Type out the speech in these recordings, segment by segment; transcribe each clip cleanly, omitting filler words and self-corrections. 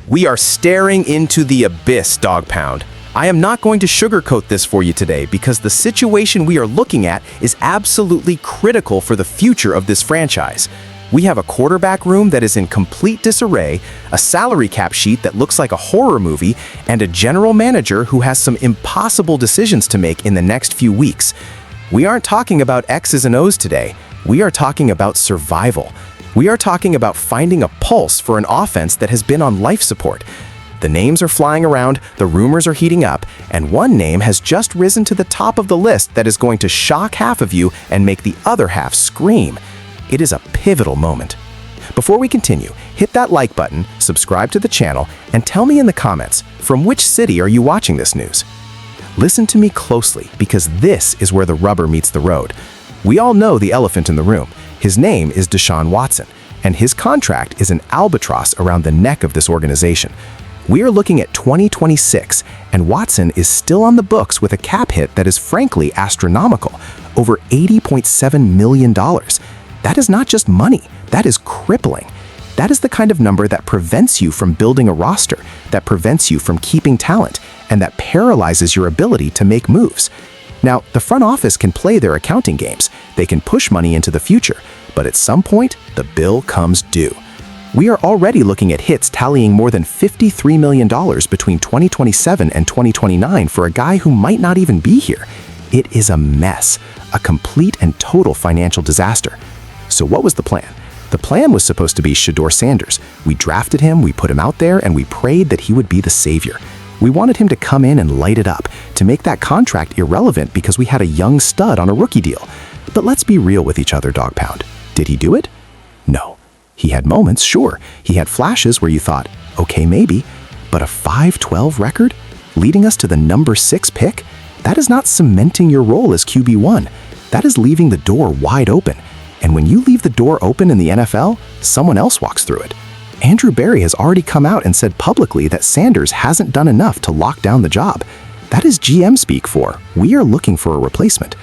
We are staring into the abyss, Dog Pound. I am not going to sugarcoat this for you today because the situation we are looking at is absolutely critical for the future of this franchise. We have a quarterback room that is in complete disarray, a salary cap sheet that looks like a horror movie, and a general manager who has some impossible decisions to make in the next few weeks. We aren't talking about X's and O's today. We are talking about survival. We are talking about finding a pulse for an offense that has been on life support. The names are flying around, the rumors are heating up, and one name has just risen to the top of the list that is going to shock half of you and make the other half scream. It is a pivotal moment. Before we continue, hit that like button, subscribe to the channel, and tell me in the comments, from which city are you watching this news? Listen to me closely, because this is where the rubber meets the road. We all know the elephant in the room. His name is Deshaun Watson, and his contract is an albatross around the neck of this organization. We are looking at 2026, and Watson is still on the books with a cap hit that is frankly astronomical, over $80.7 million. That is not just money, that is crippling. That is the kind of number that prevents you from building a roster, that prevents you from keeping talent, and that paralyzes your ability to make moves. Now, the front office can play their accounting games. They can push money into the future, but at some point, the bill comes due. We are already looking at hits tallying more than $53 million between 2027 and 2029 for a guy who might not even be here. It is a mess, a complete and total financial disaster. So what was the plan? The plan was supposed to be Shedeur Sanders. We drafted him, we put him out there, and we prayed that he would be the savior. We wanted him to come in and light it up, to make that contract irrelevant because we had a young stud on a rookie deal. But let's be real with each other, Dog Pound. Did he do it? No. He had moments, sure. He had flashes where you thought, okay, maybe. But a 5-12 record, leading us to the number 6 pick? That is not cementing your role as QB1. That is leaving the door wide open. And when you leave the door open in the NFL, someone else walks through it. Andrew Berry has already come out and said publicly that Sanders hasn't done enough to lock down the job. That is GM speak for, we are looking for a replacement.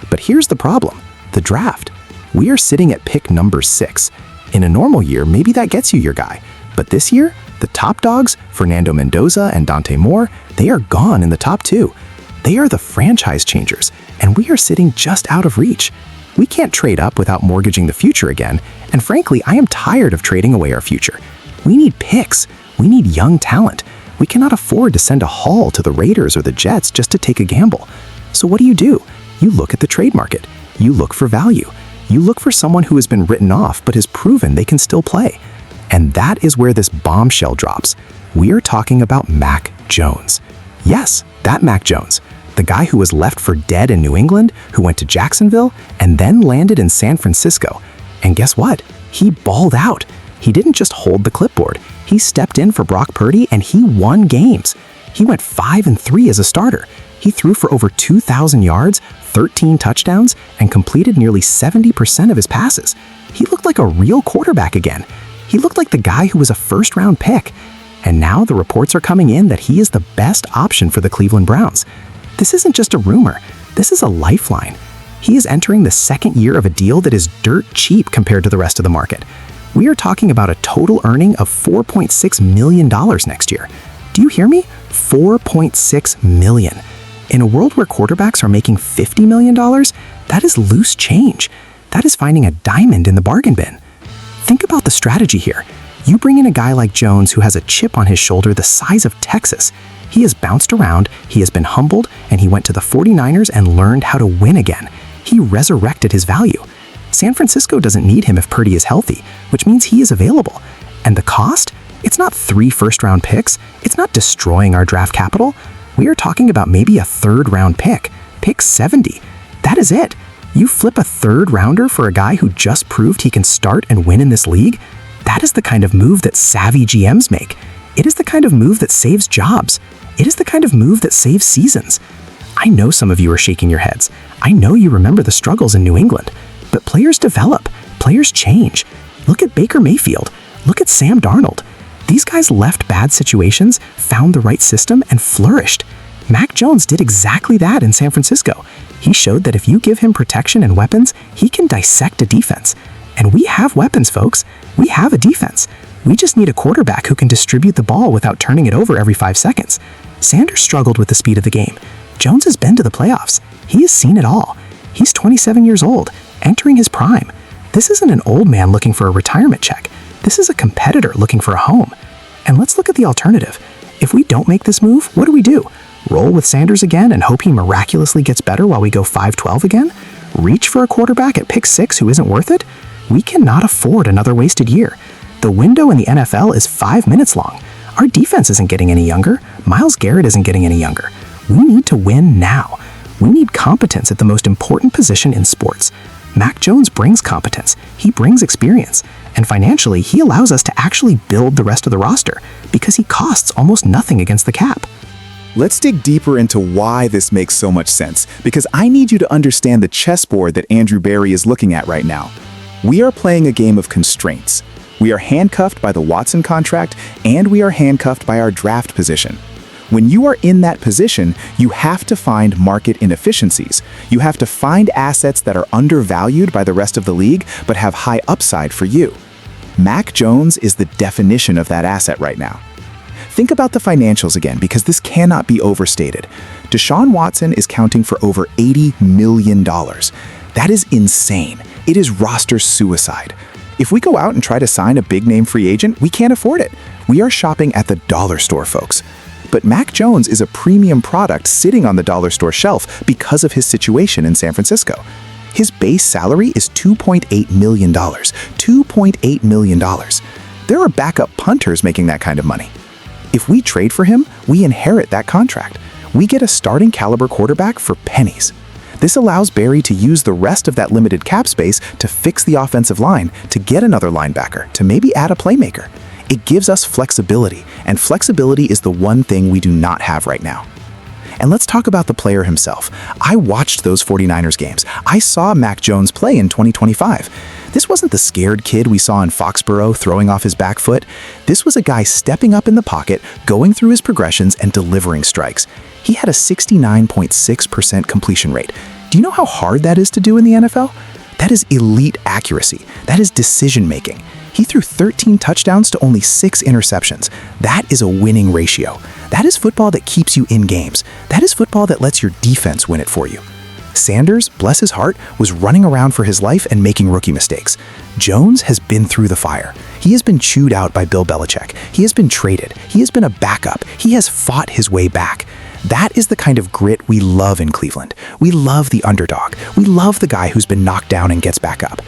But here's the problem, the draft. We are sitting at pick number 6. In a normal year, maybe that gets you your guy. But this year, the top dogs, Fernando Mendoza and Dante Moore, they are gone in the top 2. They are the franchise changers, and we are sitting just out of reach. We can't trade up without mortgaging the future again, and frankly, I am tired of trading away our future. We need picks. We need young talent. We cannot afford to send a haul to the Raiders or the Jets just to take a gamble. So what do? You look at the trade market. You look for value. You look for someone who has been written off but has proven they can still play. And that is where this bombshell drops. We are talking about Mac Jones. Yes, that Mac Jones. The guy who was left for dead in New England, who went to Jacksonville, and then landed in San Francisco. And guess what? He balled out. He didn't just hold the clipboard. He stepped in for Brock Purdy and he won games. He went 5-3 as a starter. He threw for over 2,000 yards, 13 touchdowns, and completed nearly 70% of his passes. He looked like a real quarterback again. He looked like the guy who was a first-round pick. And now the reports are coming in that he is the best option for the Cleveland Browns. This isn't just a rumor, this is a lifeline. He is entering the second year of a deal that is dirt cheap compared to the rest of the market. We are talking about a total earning of $4.6 million next year. Do you hear me? $4.6 million. In a world where quarterbacks are making $50 million, that is loose change. That is finding a diamond in the bargain bin. Think about the strategy here. You bring in a guy like Jones who has a chip on his shoulder the size of Texas. He has bounced around, he has been humbled, and he went to the 49ers and learned how to win again. He resurrected his value. San Francisco doesn't need him if Purdy is healthy, which means he is available. And the cost? It's not 3 first-round picks. It's not destroying our draft capital. We are talking about maybe a 3rd-round pick. Pick 70. That is it. You flip a 3rd-rounder for a guy who just proved he can start and win in this league? That is the kind of move that savvy GMs make. It is the kind of move that saves jobs. It is the kind of move that saves seasons. I know some of you are shaking your heads. I know you remember the struggles in New England. But players develop. Players change. Look at Baker Mayfield. Look at Sam Darnold. These guys left bad situations, found the right system, and flourished. Mac Jones did exactly that in San Francisco. He showed that if you give him protection and weapons, he can dissect a defense. And we have weapons, folks. We have a defense. We just need a quarterback who can distribute the ball without turning it over every 5 seconds. Sanders struggled with the speed of the game. Jones has been to the playoffs. He has seen it all. He's 27 years old, entering his prime. This isn't an old man looking for a retirement check. This is a competitor looking for a home. And let's look at the alternative. If we don't make this move, what do? Roll with Sanders again and hope he miraculously gets better while we go 5-12 again? Reach for a quarterback at pick 6 who isn't worth it? We cannot afford another wasted year. The window in the NFL is 5 minutes long. Our defense isn't getting any younger. Myles Garrett isn't getting any younger. We need to win now. We need competence at the most important position in sports. Mac Jones brings competence. He brings experience. And financially, he allows us to actually build the rest of the roster because he costs almost nothing against the cap. Let's dig deeper into why this makes so much sense, because I need you to understand the chessboard that Andrew Berry is looking at right now. We are playing a game of constraints. We are handcuffed by the Watson contract, and we are handcuffed by our draft position. When you are in that position, you have to find market inefficiencies. You have to find assets that are undervalued by the rest of the league, but have high upside for you. Mac Jones is the definition of that asset right now. Think about the financials again, because this cannot be overstated. Deshaun Watson is counting for over $80 million. That is insane. It is roster suicide. If we go out and try to sign a big-name free agent, we can't afford it. We are shopping at the dollar store, folks. But Mac Jones is a premium product sitting on the dollar store shelf because of his situation in San Francisco. His base salary is $2.8 million. $2.8 million. There are backup punters making that kind of money. If we trade for him, we inherit that contract. We get a starting caliber quarterback for pennies. This allows Berry to use the rest of that limited cap space to fix the offensive line, to get another linebacker, to maybe add a playmaker. It gives us flexibility, and flexibility is the one thing we do not have right now. And let's talk about the player himself. I watched those 49ers games. I saw Mac Jones play in 2025. This wasn't the scared kid we saw in Foxborough throwing off his back foot. This was a guy stepping up in the pocket, going through his progressions, and delivering strikes. He had a 69.6% completion rate. Do you know how hard that is to do in the NFL? That is elite accuracy. That is decision-making. He threw 13 touchdowns to only 6 interceptions. That is a winning ratio. That is football that keeps you in games. That is football that lets your defense win it for you. Sanders, bless his heart, was running around for his life and making rookie mistakes. Jones has been through the fire. He has been chewed out by Bill Belichick. He has been traded. He has been a backup. He has fought his way back. That is the kind of grit we love in Cleveland. We love the underdog. We love the guy who's been knocked down and gets back up.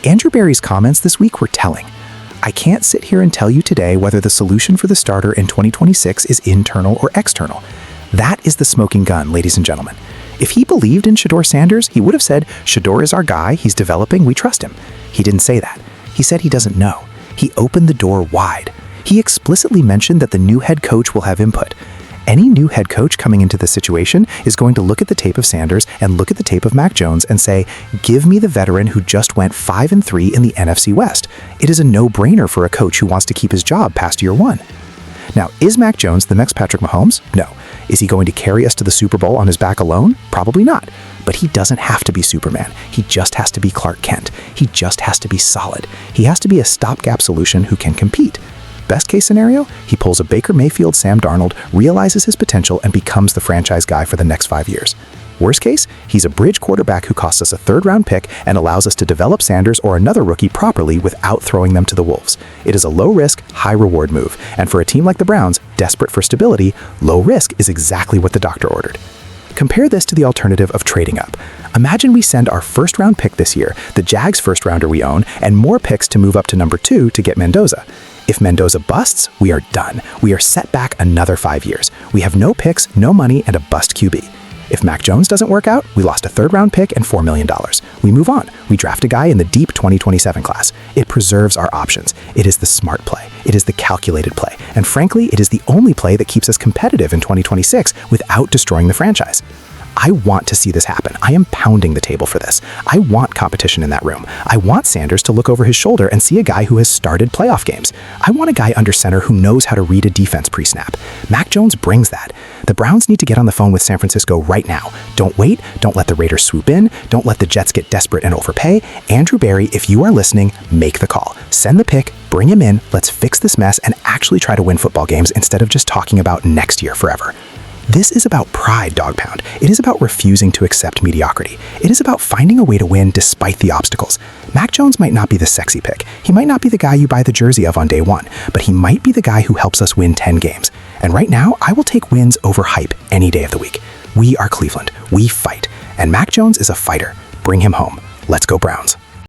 Andrew Berry's comments this week were telling. I can't sit here and tell you today whether the solution for the starter in 2026 is internal or external. That is the smoking gun, ladies and gentlemen. If he believed in Shedeur Sanders, he would have said, Shedeur is our guy, he's developing, we trust him. He didn't say that. He said he doesn't know. He opened the door wide. He explicitly mentioned that the new head coach will have input. Any new head coach coming into this situation is going to look at the tape of Sanders and look at the tape of Mac Jones and say, give me the veteran who just went 5-3 in the NFC West. It is a no-brainer for a coach who wants to keep his job past year 1. Now, is Mac Jones the next Patrick Mahomes? No. Is he going to carry us to the Super Bowl on his back alone? Probably not. But he doesn't have to be Superman. He just has to be Clark Kent. He just has to be solid. He has to be a stopgap solution who can compete. Best case scenario, he pulls a Baker Mayfield Sam Darnold, realizes his potential, and becomes the franchise guy for the next 5 years. Worst case, he's a bridge quarterback who costs us a 3rd-round pick and allows us to develop Sanders or another rookie properly without throwing them to the wolves. It is a low-risk, high-reward move, and for a team like the Browns, desperate for stability, low risk is exactly what the doctor ordered. Compare this to the alternative of trading up. Imagine we send our 1st-round pick this year, the Jags 1st-rounder we own, and more picks to move up to number 2 to get Mendoza. If Mendoza busts, we are done. We are set back another 5 years. We have no picks, no money, and a bust QB. If Mac Jones doesn't work out, we lost a 3rd-round pick and $4 million. We move on. We draft a guy in the deep 2027 class. It preserves our options. It is the smart play. It is the calculated play. And frankly, it is the only play that keeps us competitive in 2026 without destroying the franchise. I want to see this happen. I am pounding the table for this. I want competition in that room. I want Sanders to look over his shoulder and see a guy who has started playoff games. I want a guy under center who knows how to read a defense pre-snap. Mac Jones brings that. The Browns need to get on the phone with San Francisco right now. Don't wait. Don't let the Raiders swoop in. Don't let the Jets get desperate and overpay. Andrew Berry, if you are listening, make the call. Send the pick, bring him in, let's fix this mess and actually try to win football games instead of just talking about next year forever. This is about pride, Dog Pound. It is about refusing to accept mediocrity. It is about finding a way to win despite the obstacles. Mac Jones might not be the sexy pick. He might not be the guy you buy the jersey of on day one, but he might be the guy who helps us win 10 games. And right now, I will take wins over hype any day of the week. We are Cleveland. We fight. And Mac Jones is a fighter. Bring him home. Let's go Browns.